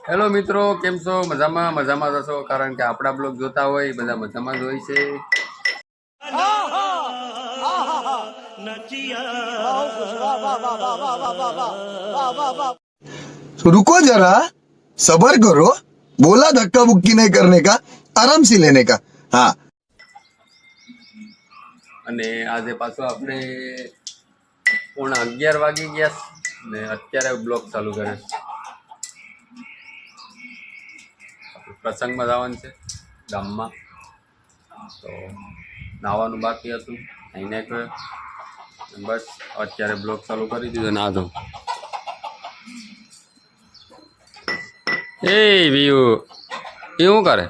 Hello મિત્રો, કેમ છો? મજામાં મજામાં જશો, કારણ કે આપણા બ્લોગ જોતા હોય બધા મજામાં જ હોય છે. रुको जरा, सबर करो. बोला धक्का मुक्की नहीं करने का, आराम से लेने का. हाँ. અને આજે પાછો આપણે 11:30 વાગી ગયા ને અત્યારે બ્લોગ ચાલુ કરે છે. પ્રસંગમાં જવાનું છે ગામમાં, તો નાવાનું બાકી હતું, અહીંને બસ અત્યારે બ્લોગ ચાલુ કરી દીધો. ના જો એ વ્યુ એ શું કરે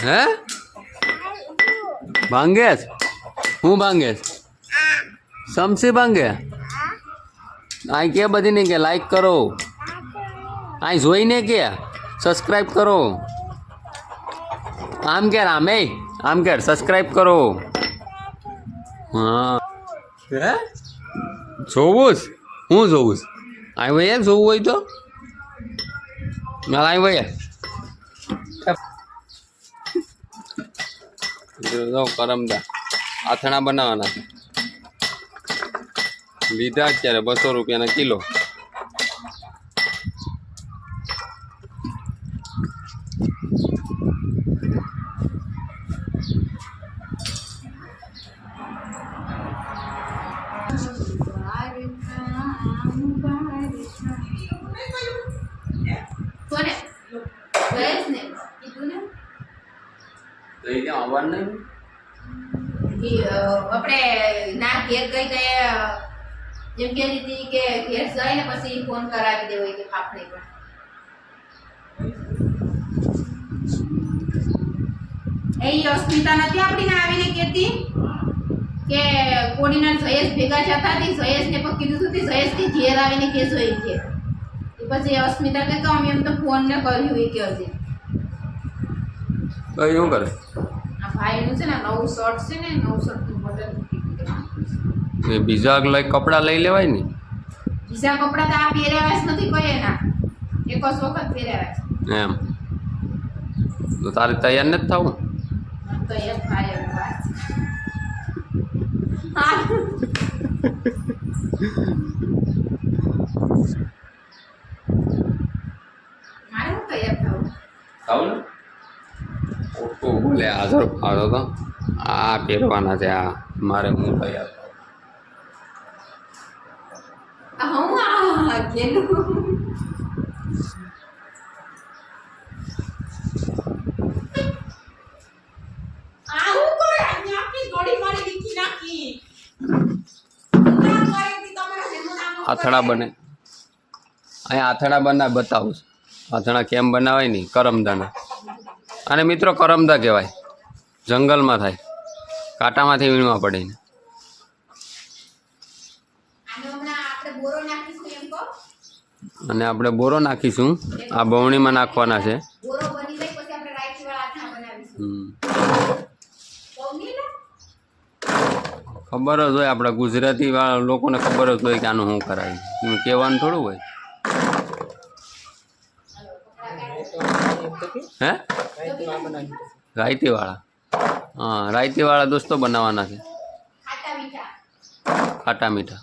હે? ભાંગેશ? હું ભાંગેશ? સમસી ભાંગે? અહીં કે બધી નહીં કે લાઈક કરો, અહીં જોઈને કે સબસ્ક્રાઈબ કરો, આમ કે રામે આમ કે સબસ્ક્રાઈબ કરો. હા હે જોવું જ? હું જોવું જ? અહીં ભાઈ જોવું હોય તો અહીં ભાઈ કરમદા આથણા બનાવવાના લીધા અત્યારે 200 રૂપિયાના કિલો. આપણે ના ઘેર ગઈ ગયા એમ કે દીધી કે ઘેર જાય ને પછી ફોન કરાવી દેવો કે ફાફડી પણ એ અસ્મિતા નથી આપણી આવીને કહેતી કે કોડીના જયેશ ભેગા જતા હતી, જયેશ ને પણ કીધું હતું જયેશ કે ઘેર આવીને કેજો એ કે પછી અસ્મિતા કે અમે એમ તો ફોન ને કર્યું એ કે હજી તો શું કરે ભાઈનું છે ને નવું શર્ટ છે ને, નવું શર્ટનું બટન બીજા લઈ કપડાં લઈ લેવાય ને. બીજા કપડાં તો આ પહેર્યા જ નથી કોઈ એના, એક જ વખત પહેર્યા એમ તો તારે તૈયાર નથી થવું? તો એક ભાઈ મારે હું તૈયાર થવું થવું ને ઓટો બોલે હાજર ફાળો તો આ પહેરવાના છે, આ મારે હું તૈયાર આથણા બને અહીંયા, આથણા બનાવે બતાવું છું. આથણા કેમ બનાવાય નહીં, કરમદાના. અને મિત્રો કરમદા કહેવાય, જંગલમાં થાય, કાંટામાંથી વીણવા પડે ને. અને આપણે બોરો નાખીશું, આ બવણીમાં નાખવાના છે. ખબર જ હોય આપણા ગુજરાતી વાળા લોકોને, ખબર જ હોય કે આનું શું કરાય, કહેવાનું થોડું હોય. હે રાયતીવાળા? હા રાયતીવાળા દોસ્તો બનાવવાના છે, ખાટા મીઠા.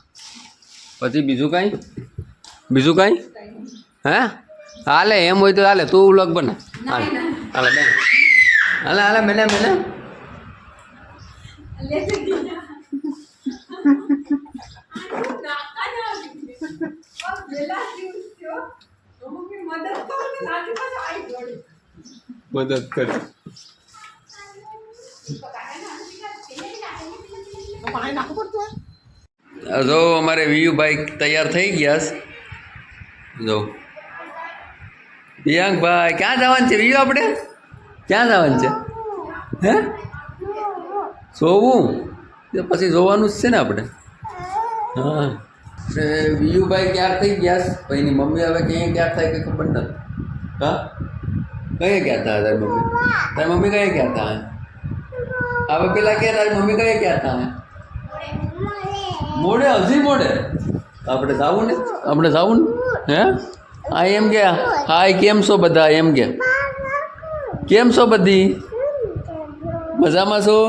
પછી બીજું કાંઈ? બીજું કાંઈ? હે હાલે એમ હોય તો હાલે, તું વ્લોગ બને. હાલે હાલે બેન, હાલે હાલે બેને બેને. મદદ કરે જો અમારે વિયુભાઈ તૈયાર થઈ ગયા છે. જો પિયાંકભાઈ ક્યાં જવાનું છે વિયુ? આપણે ક્યાં જવાનું છે? હે જોવું? પછી જોવાનું જ છે ને આપણે. હા વિયુભાઈ ક્યાં થઈ ગયા છે, ભાઈની મમ્મી હવે ક્યાં ક્યાં થાય કે ખબર નથી. હા કઈ ગયા હતા તારી મમ્મી? તારી મમ્મી કઈ ગયા હતા? હવે પેલા કે તારી મમ્મી કઈ ગયા હતા? મોડે હજી મોડે આપણે જાવું ને, આપણે જાવું ને. હે હા એમ કે હાય કેમ છો બધા એમ કે કેમ છો બધી મજામાં છો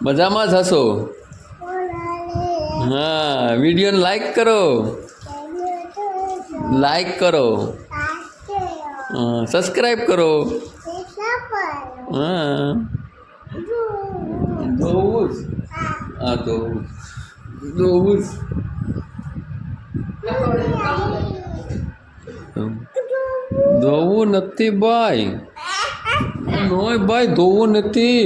મજામાં જ હશો હા વિડીયોને લાઈક કરો સબસ્ક્રાઈબ કરો હા જોવું જ હા જોવું ધોવું નથી ભાઈ નોય ભાઈ ધોવું નથી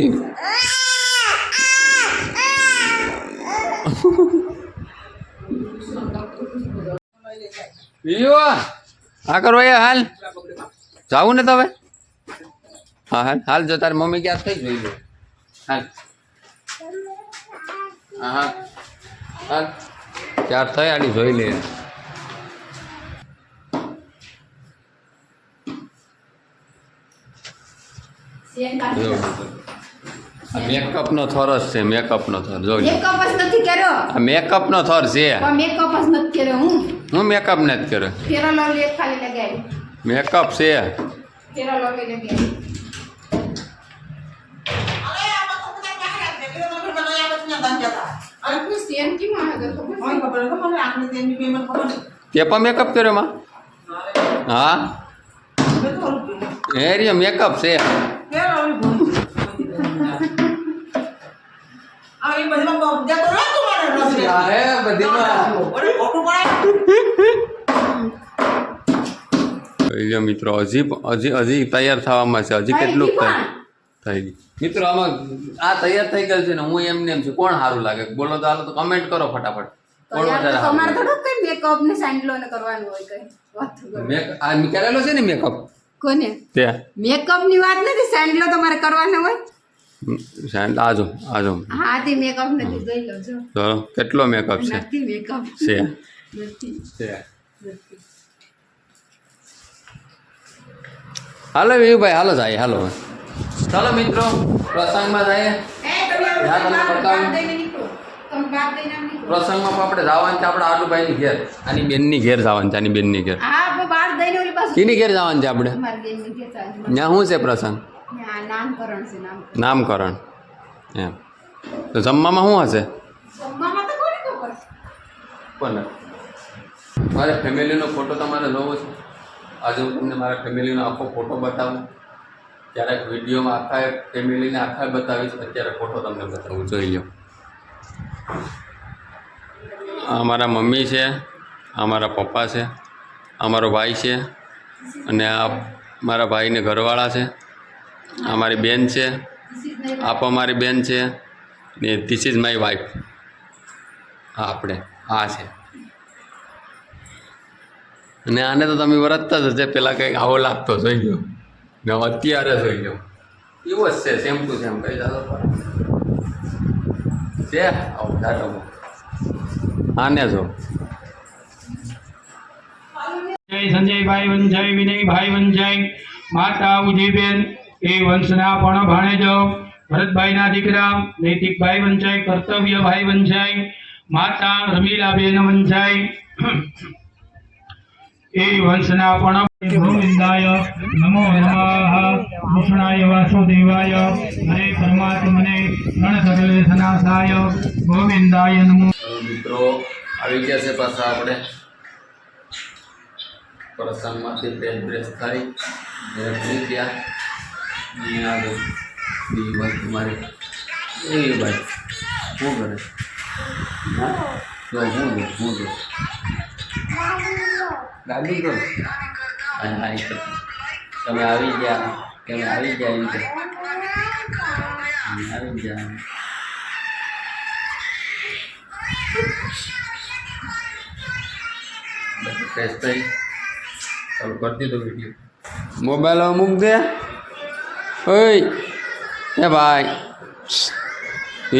હા કરો હાલ જાવું ને તમે હા હાલ જો તારી મમ્મી ક્યાં થઈ જોઈ લો હાલ હા હાલ ક્યાં થઈ આડી જોઈ લે મેકઅપનો થોર જ છે મેકઅપનો થોર જોઈ મેકઅપ જ નથી કર્યો આ મેકઅપનો થોર છે પણ મેકઅપ જ નથી કર્યો હું મેકઅપ નથી કર્યો ફેરો લવલી એક ખાલી લગાવી મેકઅપ છે ફેરો લવલી લગાવી સેમ કેમ આવે તે પણ મેકઅપ કર્યો માં હા એ રહ્યો મેકઅપ છે મિત્રો હજી તૈયાર થવામાં છે હજી કેટલું થઈ ગયું મિત્રો આમાં આ તૈયાર થઈ ગયેલ છે ને હું એમને એમ છું કોણ સારું લાગે બોલો તો હાલો તો કમેન્ટ કરો ફટાફટ કોણ વધારે તમારે થોડું કઈ મેકઅપ ને સાંડલો ને કરવાનું હોય કઈ આ કરેલો છે ને મેકઅપ કોને તે મેકઅપ ની વાત નથી સેન્ડલો તમારે કરવાનો હોય આજો હા તે મેકઅપ નથી જોઈ લો જો તો કેટલો મેકઅપ છે નથી મેકઅપ છે નથી છે હાલો ભાઈ હાલો જાય હાલો ચાલો મિત્રો પ્રસંગમાં જઈએ પ્રસંગમાં આપણે જવાનું છે આપણે આલુભાઈની ઘેર આની બેનની ઘેર જવાનું છે આની બેનની ઘેર કીની ઘેર જવાનું છે આપણે ત્યાં શું છે પ્રસંગ નામકરણ એમ તો જમવામાં શું હશે કોને મારે ફેમિલીનો ફોટો તમારે જોવો છે આજે હું તમને મારા ફેમિલીનો આખો ફોટો બતાવું ક્યારેક વિડીયોમાં આખા ફેમિલીને આખા બતાવીશ અત્યારે ફોટો તમને બતાવું જોઈ લો આ મારા મમ્મી છે આ મારા પપ્પા છે આ મારો ભાઈ છે અને આ મારા ભાઈને ઘરવાળા છે આ મારી બેન છે આપ અમારી બેન છે ને ધીસ ઇઝ માય વાઈફ હા આપણે આ છે અને આને તો તમે વરતતા જ હશે પેલા કંઈક આવો લાગતો જોઈ ગયો ને અત્યારે જોઈ ગયો એવો જ છે સેમ ટુ સેમ કઈ ચાલો છે આવું દાદો આને જો જય સંજયભાઈ વંશાઈ વિનયભાઈ વંશાઈ માતા ઉદયબેન એ વંશના પણ ભાણેજો ભરતભાઈના દીકરા નૈતિકભાઈ વંશાઈ કર્તવ્યભાઈ વંશાઈ માતા રમીલાબેન વંશાઈ એ વંશના પણ ગોવિંદાય નમો નમઃ કૃષ્ણાય વાસુદેવાય હરે પરમાત્મને ગણસકલેશનાશાય ગોવિંદાય નમો મિત્રો આવી ગયા છે પાછા આપણે પ્રસંગમાંથી ફ્રેશ બ્રેશ થઈ થઈ ગયા ભાઈ તમારે એ ભાઈ શું કરે હા તો હું ગાડી કરો હા તમે આવી ગયા એમ કે આવી ગયા ફ્રેશ થઈ ચાલુ કરી દીધો વિડીયો મોબાઈલ મૂક દે ઓય એ ભાઈ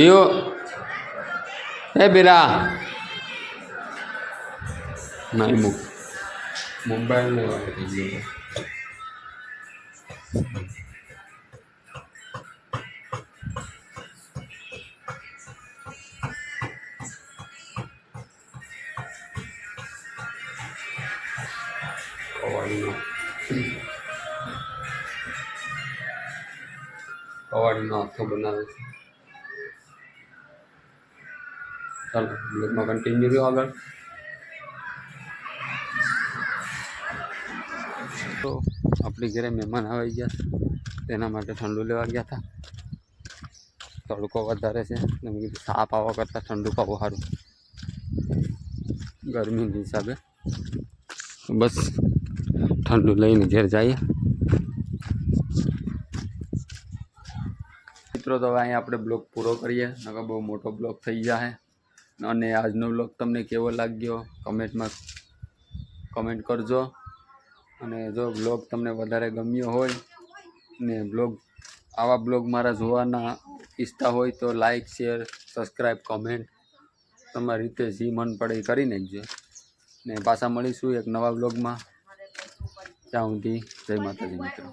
યો એ બેરા નહીં મૂક મોબાઈલ ને વાપરી ગયો કવાડીનો આથો બનાવે છે. ચાલો બ્લોગમાં કન્ટિન્યુ રહ્યો આગળ. તો આપણી ઘરે મહેમાન આવી ગયા તેના માટે ઠંડુ લેવા ગયા હતા. તડકો વધારે છે ને મેં કીધું સાપ આવવા કરતાં ઠંડુ ખાવું સારું ગરમીના હિસાબે. બસ ઠંડુ લઈને ઘેર જઈએ. મિત્રો તો હવે અહીંયા આપણે બ્લોગ પૂરો કરીએ, નકર બહુ મોટો બ્લોગ થઈ જાય. અને આજનો બ્લોગ તમને કેવો લાગ્યો કમેન્ટ કરજો. અને જો બ્લોગ તમને વધારે ગમ્યો હોય ને આવા બ્લોગ મારા જોવાના ઈચ્છતા હોય તો લાઈક, શેર, સબસ્ક્રાઈબ, કમેન્ટ તમારી રીતે જે મન પડે એ કરી નાખજો. ને પાછા મળીશું એક નવા બ્લોગમાં. ત્યાં સુધી જય માતાજી મિત્રો.